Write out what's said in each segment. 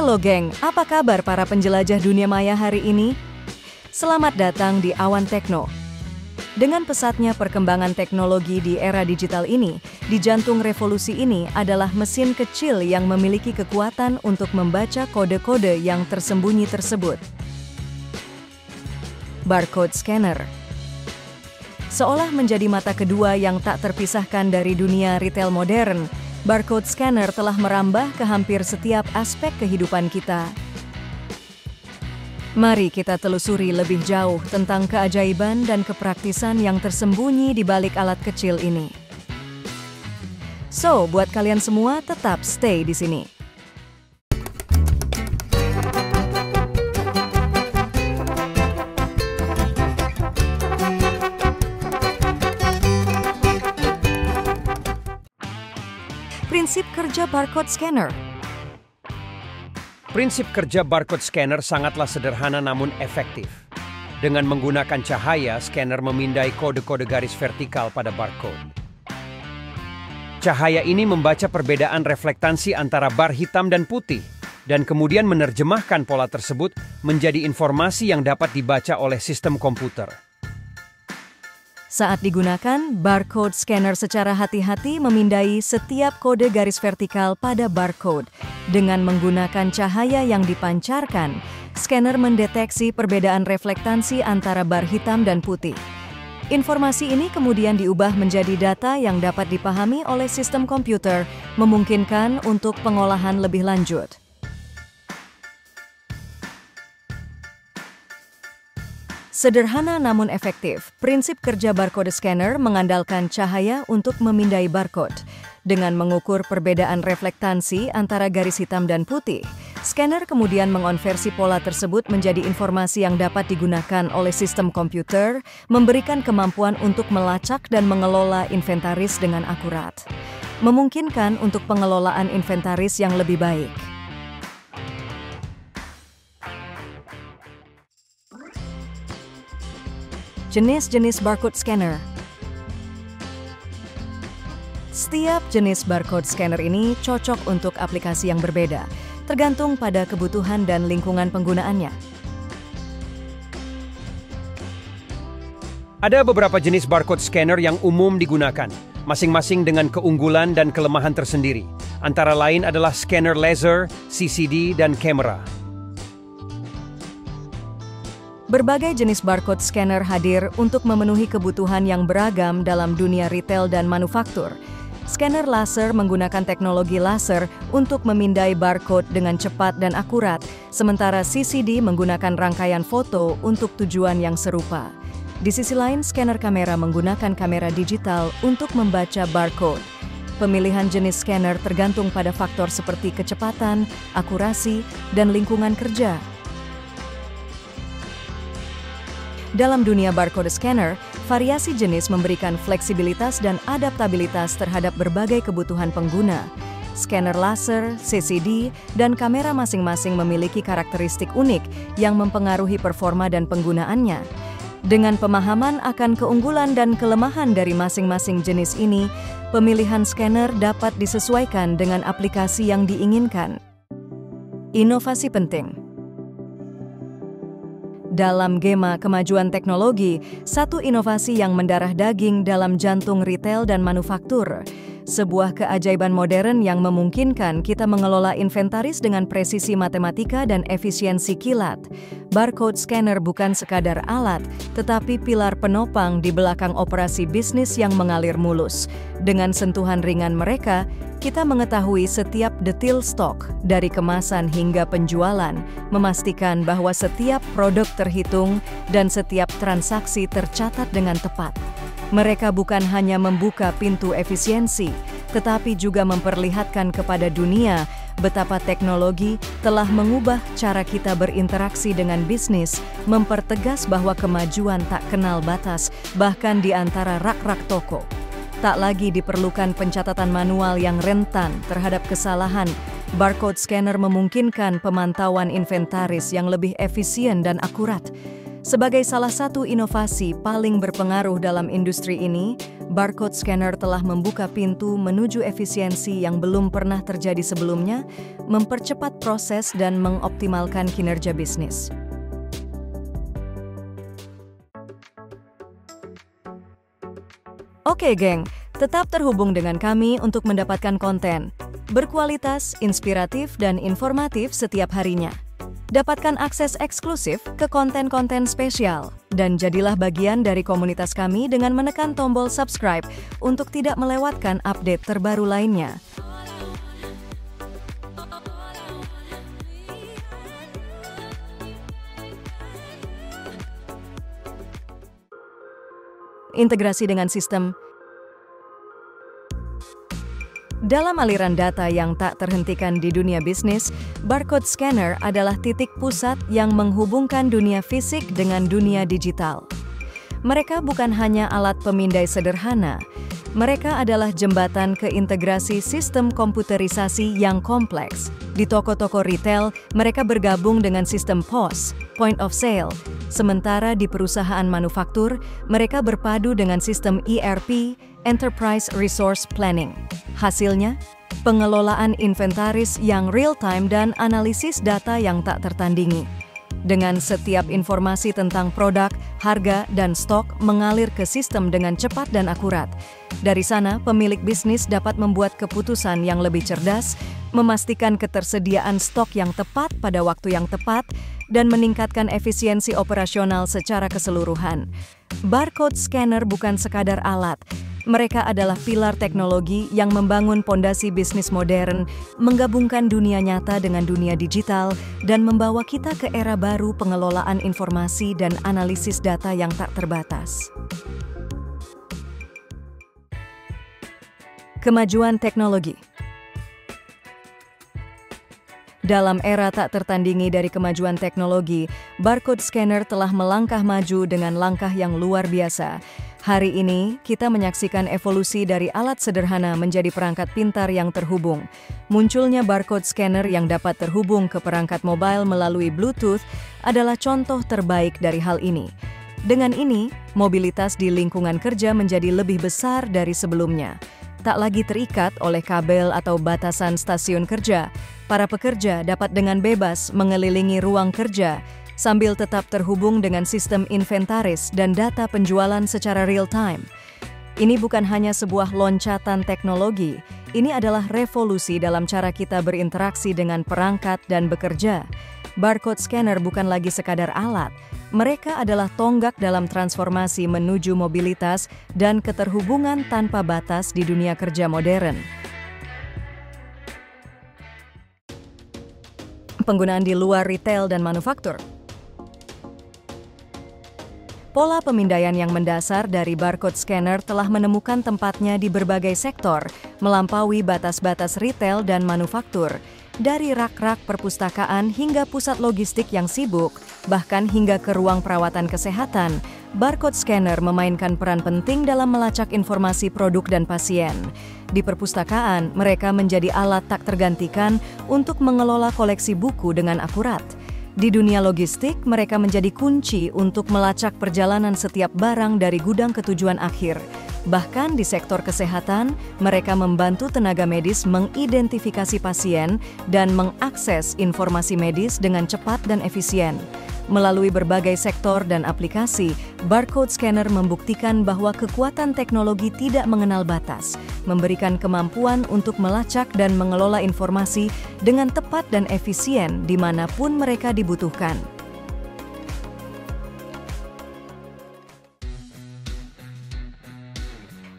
Halo geng, apa kabar para penjelajah dunia maya hari ini? Selamat datang di Awan Tekno. Dengan pesatnya perkembangan teknologi di era digital ini, di jantung revolusi ini adalah mesin kecil yang memiliki kekuatan untuk membaca kode-kode yang tersembunyi tersebut. Barcode scanner. Seolah menjadi mata kedua yang tak terpisahkan dari dunia retail modern, barcode scanner telah merambah ke hampir setiap aspek kehidupan kita. Mari kita telusuri lebih jauh tentang keajaiban dan kepraktisan yang tersembunyi di balik alat kecil ini. So, buat kalian semua tetap stay di sini. Prinsip kerja barcode scanner. Prinsip kerja barcode scanner sangatlah sederhana namun efektif. Dengan menggunakan cahaya, scanner memindai kode-kode garis vertikal pada barcode. Cahaya ini membaca perbedaan reflektansi antara bar hitam dan putih, dan kemudian menerjemahkan pola tersebut menjadi informasi yang dapat dibaca oleh sistem komputer. Saat digunakan, barcode scanner secara hati-hati memindai setiap kode garis vertikal pada barcode. Dengan menggunakan cahaya yang dipancarkan, scanner mendeteksi perbedaan reflektansi antara bar hitam dan putih. Informasi ini kemudian diubah menjadi data yang dapat dipahami oleh sistem komputer, memungkinkan untuk pengolahan lebih lanjut. Sederhana namun efektif, prinsip kerja barcode scanner mengandalkan cahaya untuk memindai barcode. Dengan mengukur perbedaan reflektansi antara garis hitam dan putih, scanner kemudian mengonversi pola tersebut menjadi informasi yang dapat digunakan oleh sistem komputer, memberikan kemampuan untuk melacak dan mengelola inventaris dengan akurat. Memungkinkan untuk pengelolaan inventaris yang lebih baik. Jenis-jenis barcode scanner. Setiap jenis barcode scanner ini cocok untuk aplikasi yang berbeda, tergantung pada kebutuhan dan lingkungan penggunaannya. Ada beberapa jenis barcode scanner yang umum digunakan, masing-masing dengan keunggulan dan kelemahan tersendiri. Antara lain adalah scanner laser, CCD, dan kamera. Berbagai jenis barcode scanner hadir untuk memenuhi kebutuhan yang beragam dalam dunia retail dan manufaktur. Scanner laser menggunakan teknologi laser untuk memindai barcode dengan cepat dan akurat, sementara CCD menggunakan rangkaian foto untuk tujuan yang serupa. Di sisi lain, scanner kamera menggunakan kamera digital untuk membaca barcode. Pemilihan jenis scanner tergantung pada faktor seperti kecepatan, akurasi, dan lingkungan kerja. Dalam dunia barcode scanner, variasi jenis memberikan fleksibilitas dan adaptabilitas terhadap berbagai kebutuhan pengguna. Scanner laser, CCD, dan kamera masing-masing memiliki karakteristik unik yang mempengaruhi performa dan penggunaannya. Dengan pemahaman akan keunggulan dan kelemahan dari masing-masing jenis ini, pemilihan scanner dapat disesuaikan dengan aplikasi yang diinginkan. Inovasi penting. Dalam gema kemajuan teknologi, satu inovasi yang mendarah daging dalam jantung retail dan manufaktur. Sebuah keajaiban modern yang memungkinkan kita mengelola inventaris dengan presisi matematika dan efisiensi kilat. Barcode scanner bukan sekadar alat, tetapi pilar penopang di belakang operasi bisnis yang mengalir mulus. Dengan sentuhan ringan mereka, kita mengetahui setiap detil stok, dari kemasan hingga penjualan, memastikan bahwa setiap produk terhitung dan setiap transaksi tercatat dengan tepat. Mereka bukan hanya membuka pintu efisiensi, tetapi juga memperlihatkan kepada dunia betapa teknologi telah mengubah cara kita berinteraksi dengan bisnis, mempertegas bahwa kemajuan tak kenal batas, bahkan di antara rak-rak toko. Tak lagi diperlukan pencatatan manual yang rentan terhadap kesalahan. Barcode scanner memungkinkan pemantauan inventaris yang lebih efisien dan akurat. Sebagai salah satu inovasi paling berpengaruh dalam industri ini, barcode scanner telah membuka pintu menuju efisiensi yang belum pernah terjadi sebelumnya, mempercepat proses dan mengoptimalkan kinerja bisnis. Oke, geng, tetap terhubung dengan kami untuk mendapatkan konten berkualitas, inspiratif, dan informatif setiap harinya. Dapatkan akses eksklusif ke konten-konten spesial, dan jadilah bagian dari komunitas kami dengan menekan tombol subscribe untuk tidak melewatkan update terbaru lainnya. Integrasi dengan sistem. Dalam aliran data yang tak terhentikan di dunia bisnis, barcode scanner adalah titik pusat yang menghubungkan dunia fisik dengan dunia digital. Mereka bukan hanya alat pemindai sederhana, mereka adalah jembatan ke integrasi sistem komputerisasi yang kompleks. Di toko-toko retail, mereka bergabung dengan sistem POS, point of sale. Sementara di perusahaan manufaktur, mereka berpadu dengan sistem ERP, Enterprise Resource Planning. Hasilnya, pengelolaan inventaris yang real-time dan analisis data yang tak tertandingi. Dengan setiap informasi tentang produk, harga, dan stok mengalir ke sistem dengan cepat dan akurat. Dari sana, pemilik bisnis dapat membuat keputusan yang lebih cerdas, memastikan ketersediaan stok yang tepat pada waktu yang tepat, dan meningkatkan efisiensi operasional secara keseluruhan. Barcode scanner bukan sekadar alat. Mereka adalah pilar teknologi yang membangun pondasi bisnis modern, menggabungkan dunia nyata dengan dunia digital, dan membawa kita ke era baru pengelolaan informasi dan analisis data yang tak terbatas. Kemajuan teknologi. Dalam era tak tertandingi dari kemajuan teknologi, barcode scanner telah melangkah maju dengan langkah yang luar biasa. Hari ini, kita menyaksikan evolusi dari alat sederhana menjadi perangkat pintar yang terhubung. Munculnya barcode scanner yang dapat terhubung ke perangkat mobile melalui Bluetooth adalah contoh terbaik dari hal ini. Dengan ini, mobilitas di lingkungan kerja menjadi lebih besar dari sebelumnya. Tak lagi terikat oleh kabel atau batasan stasiun kerja, para pekerja dapat dengan bebas mengelilingi ruang kerja, sambil tetap terhubung dengan sistem inventaris dan data penjualan secara real-time. Ini bukan hanya sebuah loncatan teknologi, ini adalah revolusi dalam cara kita berinteraksi dengan perangkat dan bekerja. Barcode scanner bukan lagi sekadar alat, mereka adalah tonggak dalam transformasi menuju mobilitas dan keterhubungan tanpa batas di dunia kerja modern. Penggunaan di luar retail dan manufaktur. Pola pemindaian yang mendasar dari barcode scanner telah menemukan tempatnya di berbagai sektor, melampaui batas-batas retail dan manufaktur. Dari rak-rak perpustakaan hingga pusat logistik yang sibuk, bahkan hingga ke ruang perawatan kesehatan, barcode scanner memainkan peran penting dalam melacak informasi produk dan pasien. Di perpustakaan, mereka menjadi alat tak tergantikan untuk mengelola koleksi buku dengan akurat. Di dunia logistik, mereka menjadi kunci untuk melacak perjalanan setiap barang dari gudang ke tujuan akhir. Bahkan di sektor kesehatan, mereka membantu tenaga medis mengidentifikasi pasien dan mengakses informasi medis dengan cepat dan efisien. Melalui berbagai sektor dan aplikasi, barcode scanner membuktikan bahwa kekuatan teknologi tidak mengenal batas, memberikan kemampuan untuk melacak dan mengelola informasi dengan tepat dan efisien dimanapun mereka dibutuhkan.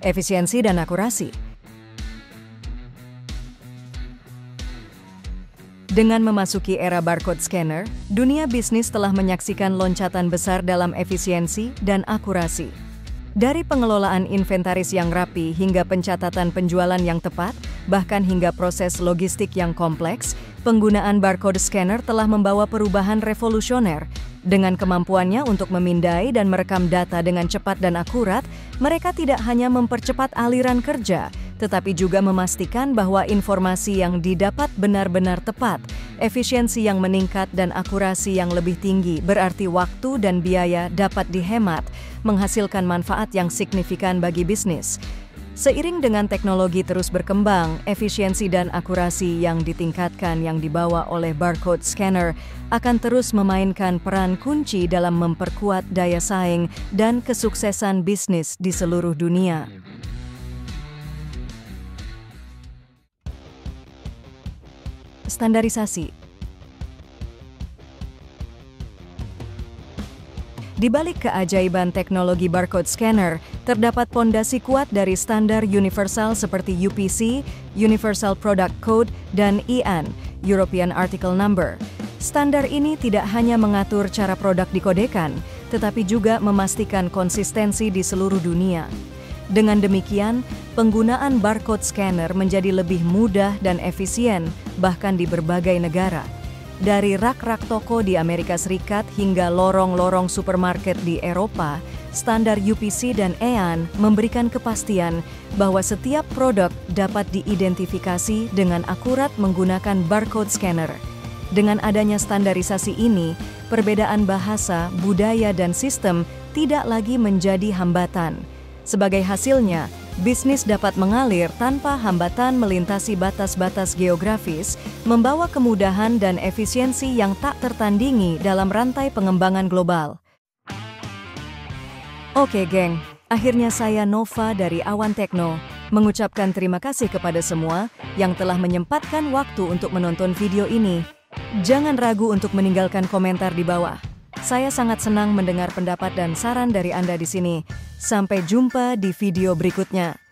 Efisiensi dan akurasi. Dengan memasuki era barcode scanner, dunia bisnis telah menyaksikan loncatan besar dalam efisiensi dan akurasi. Dari pengelolaan inventaris yang rapi hingga pencatatan penjualan yang tepat, bahkan hingga proses logistik yang kompleks, penggunaan barcode scanner telah membawa perubahan revolusioner. Dengan kemampuannya untuk memindai dan merekam data dengan cepat dan akurat, mereka tidak hanya mempercepat aliran kerja, tetapi juga memastikan bahwa informasi yang didapat benar-benar tepat, efisiensi yang meningkat dan akurasi yang lebih tinggi, berarti waktu dan biaya dapat dihemat, menghasilkan manfaat yang signifikan bagi bisnis. Seiring dengan teknologi terus berkembang, efisiensi dan akurasi yang ditingkatkan yang dibawa oleh barcode scanner akan terus memainkan peran kunci dalam memperkuat daya saing dan kesuksesan bisnis di seluruh dunia. Standarisasi. Di balik keajaiban teknologi barcode scanner, terdapat pondasi kuat dari standar universal seperti UPC, Universal Product Code, dan EAN, European Article Number. Standar ini tidak hanya mengatur cara produk dikodekan, tetapi juga memastikan konsistensi di seluruh dunia. Dengan demikian, penggunaan barcode scanner menjadi lebih mudah dan efisien, bahkan di berbagai negara. Dari rak-rak toko di Amerika Serikat hingga lorong-lorong supermarket di Eropa, standar UPC dan EAN memberikan kepastian bahwa setiap produk dapat diidentifikasi dengan akurat menggunakan barcode scanner. Dengan adanya standarisasi ini, perbedaan bahasa, budaya, dan sistem tidak lagi menjadi hambatan. Sebagai hasilnya, bisnis dapat mengalir tanpa hambatan melintasi batas-batas geografis, membawa kemudahan dan efisiensi yang tak tertandingi dalam rantai pengembangan global. Oke, geng, akhirnya saya Nova dari Awan Tekno mengucapkan terima kasih kepada semua yang telah menyempatkan waktu untuk menonton video ini. Jangan ragu untuk meninggalkan komentar di bawah. Saya sangat senang mendengar pendapat dan saran dari Anda di sini. Sampai jumpa di video berikutnya.